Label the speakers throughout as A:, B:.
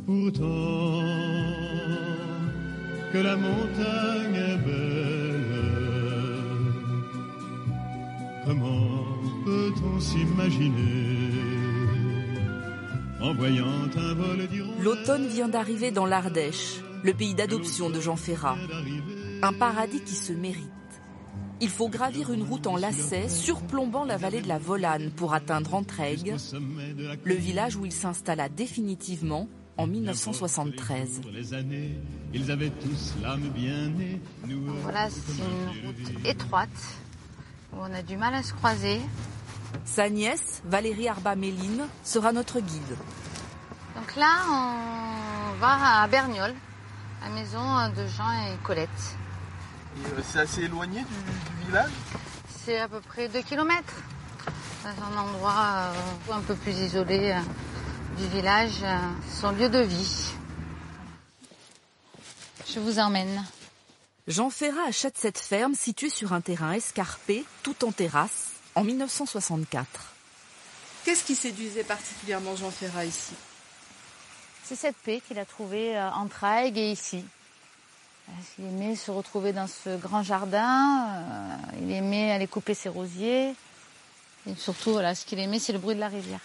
A: Pourtant, que la montagne est belle, comment peut-on s'imaginer en voyant un vol d'hirondelles.
B: L'automne vient d'arriver dans l'Ardèche, le pays d'adoption de Jean Ferrat. Un paradis qui se mérite. Il faut gravir une route en lacets surplombant la vallée de la Volane pour atteindre Entraigues, le village où il s'installa définitivement en 1973.
C: Voilà, c'est une route étroite où on a du mal à se croiser.
B: Sa nièce, Valérie Arba-Méline, sera notre guide.
C: Donc là, on va à Berniol, la maison de Jean et Colette.
D: C'est assez éloigné du village ?
C: C'est à peu près 2 km. C'est un endroit un peu plus isolé du village, son lieu de vie. Je vous emmène.
B: Jean Ferrat achète cette ferme située sur un terrain escarpé, tout en terrasse, en 1964.
E: Qu'est-ce qui séduisait particulièrement Jean Ferrat ici ?
C: C'est cette paix qu'il a trouvée en Traigues et ici. Il aimait se retrouver dans ce grand jardin, il aimait aller couper ses rosiers. Et surtout, voilà, ce qu'il aimait, c'est le bruit de la rivière.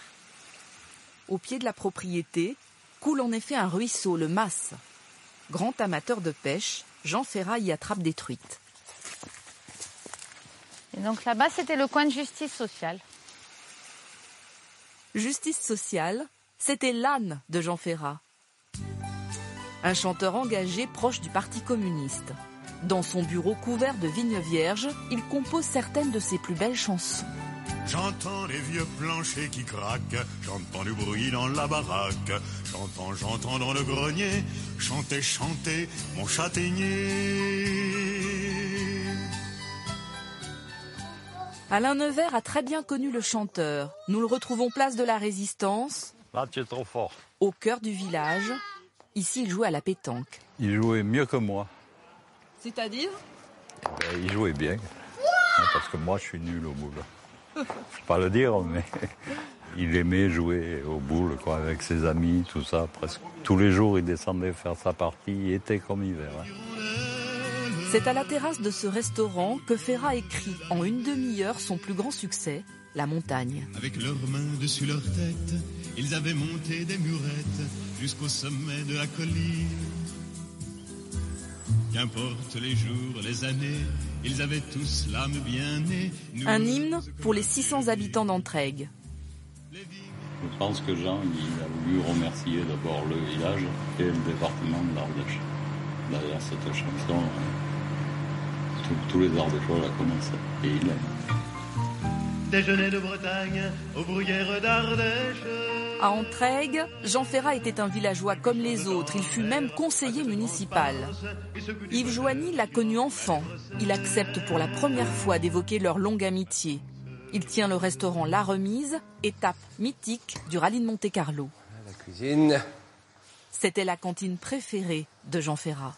B: Au pied de la propriété, coule en effet un ruisseau, le Mas. Grand amateur de pêche, Jean Ferrat y attrape des truites.
C: Et donc là-bas, c'était le coin de justice sociale.
B: Justice sociale, c'était l'âne de Jean Ferrat. Un chanteur engagé proche du Parti communiste. Dans son bureau couvert de vignes vierges, il compose certaines de ses plus belles chansons.
A: J'entends les vieux planchers qui craquent, j'entends du bruit dans la baraque, j'entends dans le grenier, chanter, chanter mon châtaignier.
B: Alain Nevers a très bien connu le chanteur. Nous le retrouvons place de la Résistance.
F: Là, tu es trop fort.
B: Au cœur du village. Ici, il jouait à la pétanque.
F: Il jouait mieux que moi.
E: C'est-à-dire ?
F: Il jouait bien. Parce que moi, je suis nul au boule. Je ne peux pas le dire, mais il aimait jouer au boule, quoi, avec ses amis, tout ça. Presque tous les jours, il descendait faire sa partie, été comme hiver.
B: C'est à la terrasse de ce restaurant que Ferrat écrit en une demi-heure son plus grand succès, La Montagne.
A: Avec leurs mains dessus leur tête, ils avaient monté des murettes jusqu'au sommet de la colline. Qu'importe les jours, les années, ils avaient tous l'âme bien née.
B: Un hymne pour les 600 habitants d'Entraigues.
F: Je pense que Jean, il a voulu remercier d'abord le village et le département de l'Ardèche. D'ailleurs, cette chanson, tous les Ardéchois la connaissent et il l'aime.
A: Déjeuner de Bretagne aux bruyères d'Ardèche.
B: À Entraigues, Jean Ferrat était un villageois comme les autres. Il fut même conseiller municipal. Yves Joigny l'a connu enfant. Il accepte pour la première fois d'évoquer leur longue amitié. Il tient le restaurant La Remise, étape mythique du rallye de Monte-Carlo.
G: La cuisine.
B: C'était la cantine préférée de Jean Ferrat.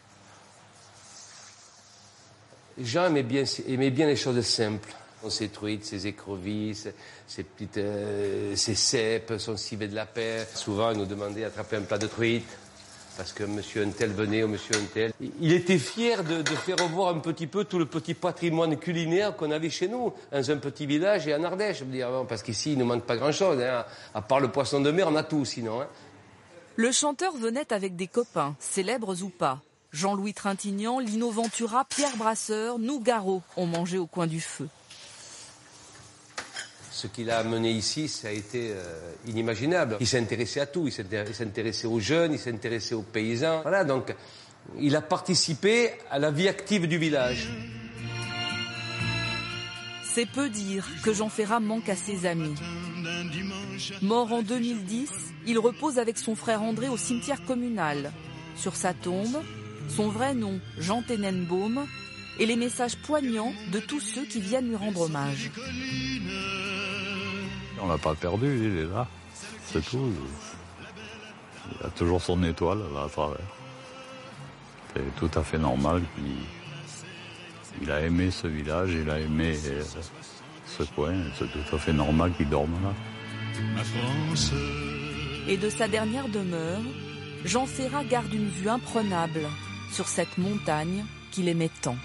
G: Jean aimait bien les choses simples. Ses truites, ses écrevisses, ses cèpes, son civet de lapin. Souvent, il nous demandait d'attraper un plat de truite parce que monsieur un tel venait ou monsieur un tel. Il était fier de faire revoir un petit peu tout le petit patrimoine culinaire qu'on avait chez nous, dans un petit village et en Ardèche. Je veux dire, parce qu'ici, il ne manque pas grand-chose. Hein. À part le poisson de mer, on a tout sinon. Hein.
B: Le chanteur venait avec des copains, célèbres ou pas. Jean-Louis Trintignant, Lino Ventura, Pierre Brasseur, Nougaro ont mangé au coin du feu.
G: Ce qu'il a amené ici, ça a été inimaginable. Il s'intéressait à tout. Il s'intéressait aux jeunes, il s'intéressait aux paysans. Voilà, donc il a participé à la vie active du village.
B: C'est peu dire que Jean Ferrat manque à ses amis. Mort en 2010, il repose avec son frère André au cimetière communal. Sur sa tombe, son vrai nom, Jean Tenenbaum, et les messages poignants de tous ceux qui viennent lui rendre hommage.
F: On l'a pas perdu, il est là, c'est tout. Il a toujours son étoile là à travers. C'est tout à fait normal qu'il a aimé ce village, il a aimé ce coin, c'est tout à fait normal qu'il dorme là.
B: Et de sa dernière demeure, Jean Ferrat garde une vue imprenable sur cette montagne qu'il aimait tant.